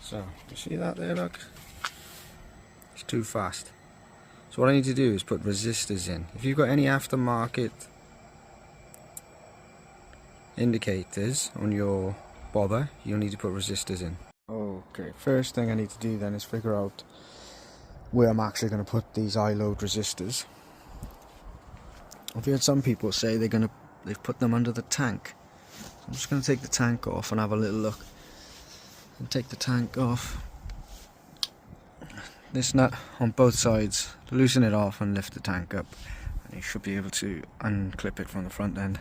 So, you see that there, look? It's too fast. So what I need to do is put resistors in. If you've got any aftermarket indicators on your bobber, you'll need to put resistors in. Okay, first thing I need to do then is figure out where I'm actually going to put these eye-load resistors. I've heard some people say they've put them under the tank. So I'm just going to take the tank off and have a little look. And take the tank off. This nut on both sides, loosen it off and lift the tank up, and you should be able to unclip it from the front end.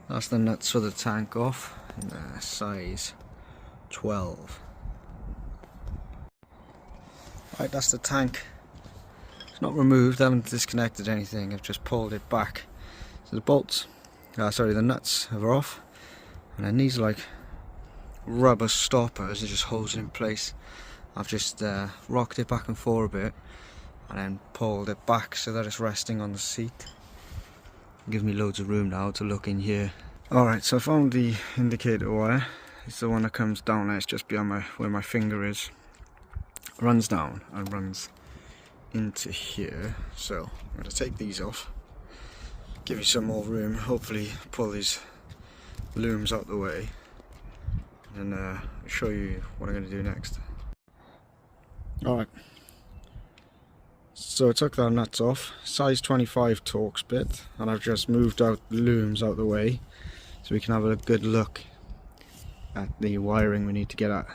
That's the nuts for the tank off, in size 12. Right, that's the tank. It's not removed, I haven't disconnected anything, I've just pulled it back. So the bolts, the nuts are off, and then these are like rubber stoppers, it just holds it in place. I've just rocked it back and forth a bit and then pulled it back so that it's resting on the seat. It gives me loads of room now to look in here. Alright, so I found the indicator wire. It's the one that comes down there, it's just beyond where my finger is. Runs down and runs into here. So I'm going to take these off, give you some more room, hopefully pull these looms out the way, and show you what I'm going to do next. Alright, so I took the nuts off, size 25 Torx bit, and I've just moved out the looms out the way so we can have a good look at the wiring we need to get at.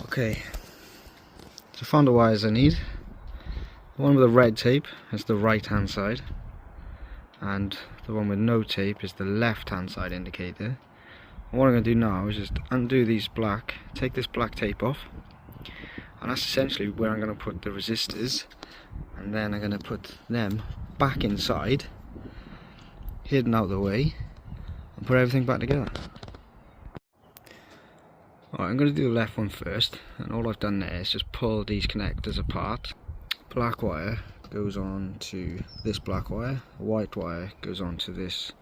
Okay, so I found the wires I need. The one with the red tape is the right hand side, and the one with no tape is the left hand side indicator. And what I'm going to do now is just undo these take this black tape off, and that's essentially where I'm going to put the resistors, and then I'm going to put them back inside, hidden out of the way, and put everything back together. Alright, I'm going to do the left one first, and all I've done there is just pull these connectors apart. Black wire goes on to this black wire, white wire goes on to this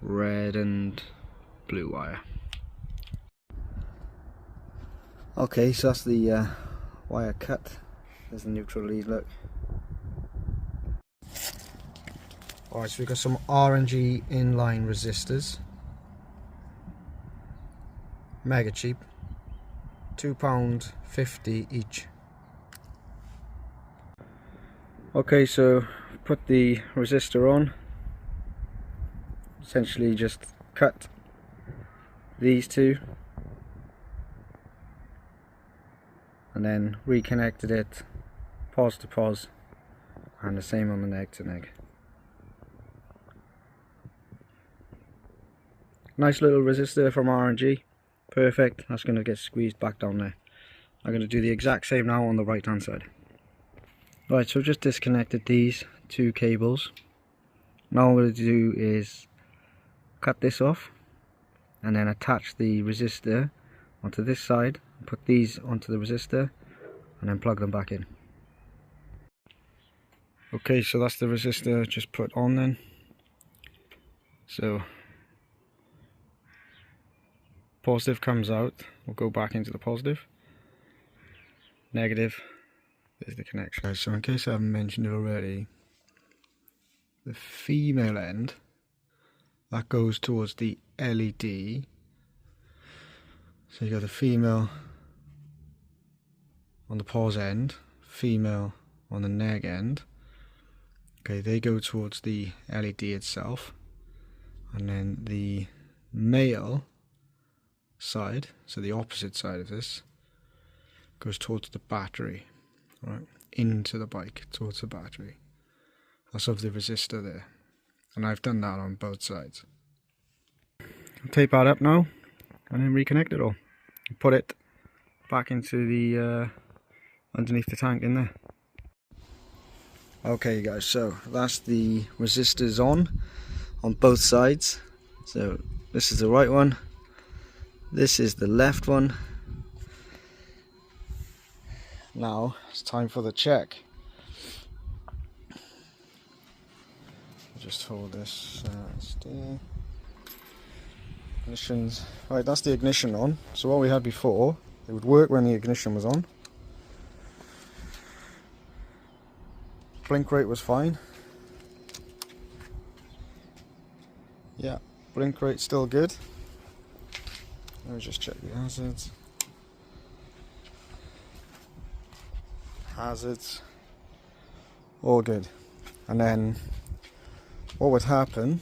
red and blue wire. Okay, so that's the wire cut. There's the neutral lead, look. Alright, so we've got some R&G inline resistors. Mega cheap. £2.50 each. Okay, so put the resistor on. Essentially just cut these two, and then reconnected it pos to pos, and the same on the neg to neg. Nice little resistor from R&G, perfect. That's going to get squeezed back down there. I'm going to do the exact same now on the right hand side. Right, so I've just disconnected these two cables. Now what I'm going to do is cut this off and then attach the resistor onto this side, put these onto the resistor, and then plug them back in. Okay, so that's the resistor just put on then. So positive comes out, we'll go back into the positive. Negative, there's the connection. So in case I haven't mentioned it already, the female end, that goes towards the LED. So you got the female on the pos end, female on the neg end. Okay, they go towards the LED itself, and then the male side, so the opposite side of this, goes towards the battery, right, into the bike, towards the battery. That's of the resistor there, and I've done that on both sides. I'll tape that up now, and then reconnect it all. Put it back into the underneath the tank in there. Okay guys, so that's the resistors on both sides. So this is the right one, this is the left one. Now it's time for the check. Just hold this still. Ignition's right, that's the ignition on. So what we had before, it would work when the ignition was on. Blink rate was fine. Yeah, blink rate still good. Let me just check the hazards. Hazards, all good. And then what would happen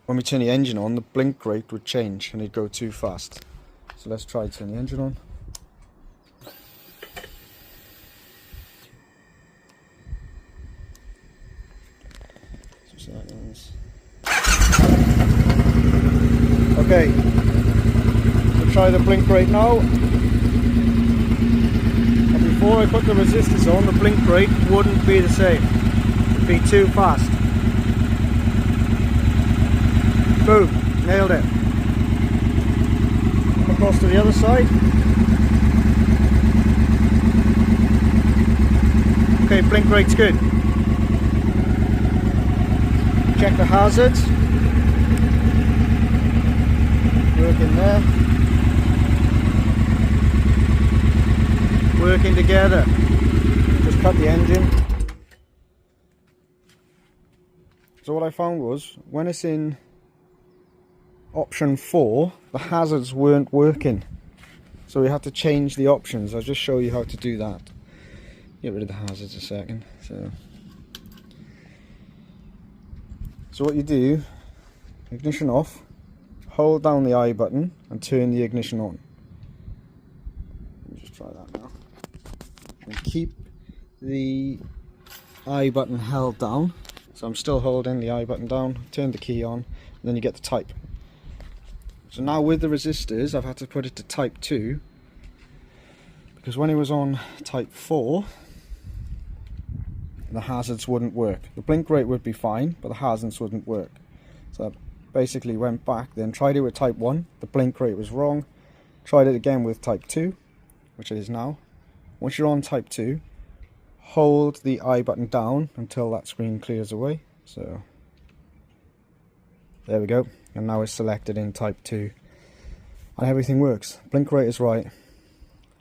when we turn the engine on, the blink rate would change and it'd go too fast. So let's try turn the engine on. Okay, we'll try the blink rate now. And before I put the resistors on, the blink rate wouldn't be the same. It'd be too fast. Boom, nailed it. Come across to the other side. Okay, blink rate's good. Check the hazards. Working there. Working together. Just cut the engine. So what I found was, when it's in option 4, the hazards weren't working. So we had to change the options. I'll just show you how to do that. Get rid of the hazards a second. So what you do, ignition off, hold down the I button and turn the ignition on. Let me just try that now. And keep the I button held down. So I'm still holding the I button down, turn the key on, and then you get the type. So now with the resistors, I've had to put it to type 2, because when it was on type 4, the hazards wouldn't work. The blink rate would be fine, but the hazards wouldn't work. So I basically went back, then tried it with type 1, the blink rate was wrong, tried it again with type 2, which it is now. Once you're on type 2, hold the I button down until that screen clears away. So there we go, and now it's selected in type 2 and everything works. Blink rate is right,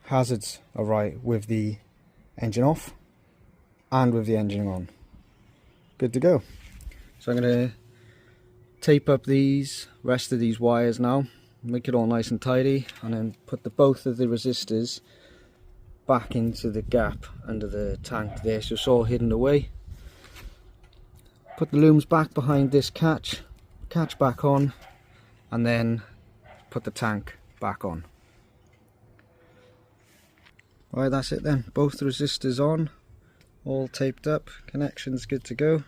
hazards are right with the engine off and with the engine on. Good to go. So I'm going to tape up these rest of these wires now, make it all nice and tidy, and then put both of the resistors back into the gap under the tank there, so it's all hidden away. Put the looms back behind this catch back on, and then put the tank back on. Right, that's it then. Both the resistors on, all taped up, connections good to go.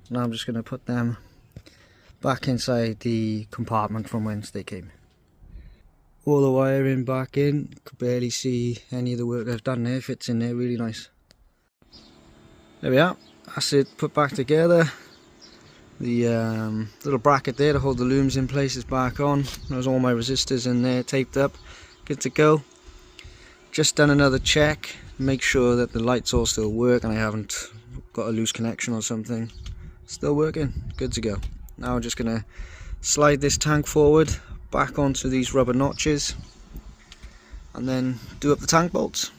Now I'm just going to put them back inside the compartment from whence they came. All the wiring back in, could barely see any of the work I've done there, fits in there really nice. There we are, that's it put back together. The little bracket there to hold the looms in place is back on. There's all my resistors in there taped up, good to go. Just done another check, make sure that the lights all still work and I haven't got a loose connection or something. Still working, good to go. Now I'm just going to slide this tank forward back onto these rubber notches and then do up the tank bolts.